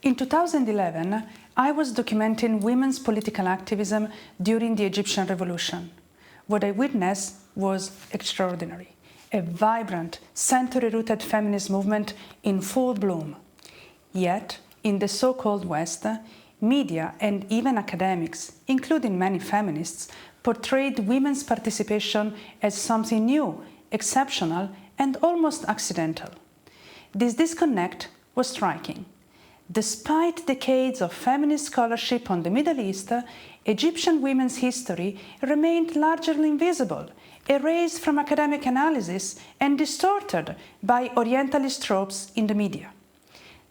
In 2011, I was documenting women's political activism during the Egyptian Revolution. What I witnessed was extraordinary. A vibrant, century-rooted feminist movement in full bloom. Yet, in the so-called West, media and even academics, including many feminists, portrayed women's participation as something new, exceptional, and almost accidental. This disconnect was striking. Despite decades of feminist scholarship on the Middle East, Egyptian women's history remained largely invisible, erased from academic analysis and distorted by Orientalist tropes in the media.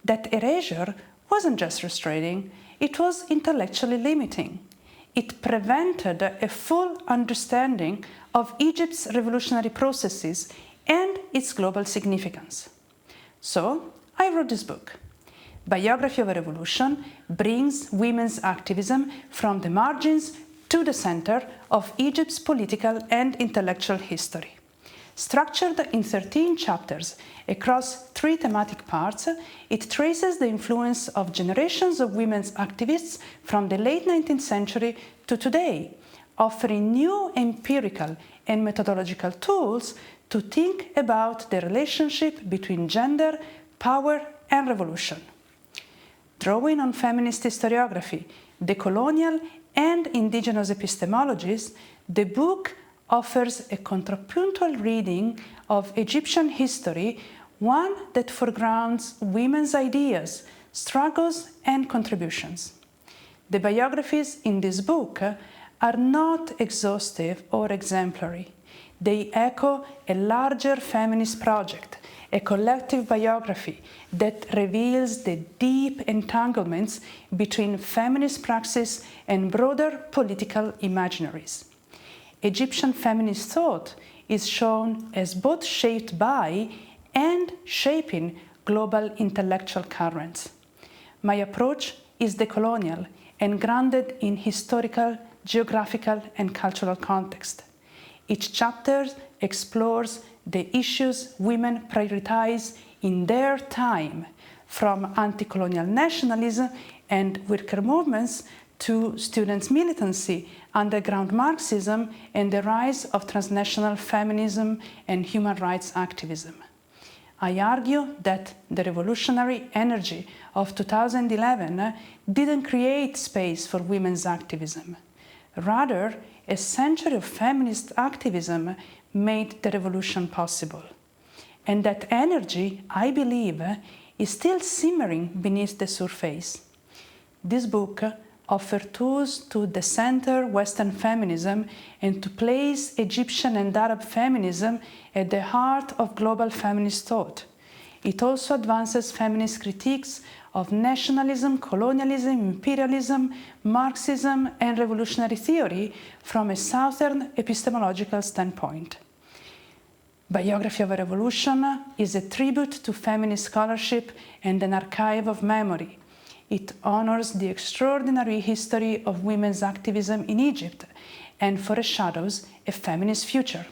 That erasure wasn't just frustrating, it was intellectually limiting. It prevented a full understanding of Egypt's revolutionary processes and its global significance. So, I wrote this book. Biography of a Revolution brings women's activism from the margins to the center of Egypt's political and intellectual history. Structured in 13 chapters across 3 thematic parts, it traces the influence of generations of women's activists from the late 19th century to today, offering new empirical and methodological tools to think about the relationship between gender, power, and revolution. Drawing on feminist historiography, decolonial and indigenous epistemologies, the book offers a contrapuntal reading of Egyptian history, one that foregrounds women's ideas, struggles, and contributions. The biographies in this book are not exhaustive or exemplary. They echo a larger feminist project, a collective biography that reveals the deep entanglements between feminist praxis and broader political imaginaries. Egyptian feminist thought is shown as both shaped by and shaping global intellectual currents. My approach is decolonial and grounded in historical, geographical, and cultural context. Each chapter explores the issues women prioritize in their time, from anti-colonial nationalism and worker movements to students' militancy, underground Marxism, and the rise of transnational feminism and human rights activism. I argue that the revolutionary energy of 2011 didn't create space for women's activism. Rather, a century of feminist activism made the revolution possible. And that energy, I believe, is still simmering beneath the surface. This book offers tools to decenter Western feminism and to place Egyptian and Arab feminism at the heart of global feminist thought. It also advances feminist critiques of nationalism, colonialism, imperialism, Marxism, and revolutionary theory from a Southern epistemological standpoint. Biography of a Revolution is a tribute to feminist scholarship and an archive of memory. It honors the extraordinary history of women's activism in Egypt and foreshadows a feminist future.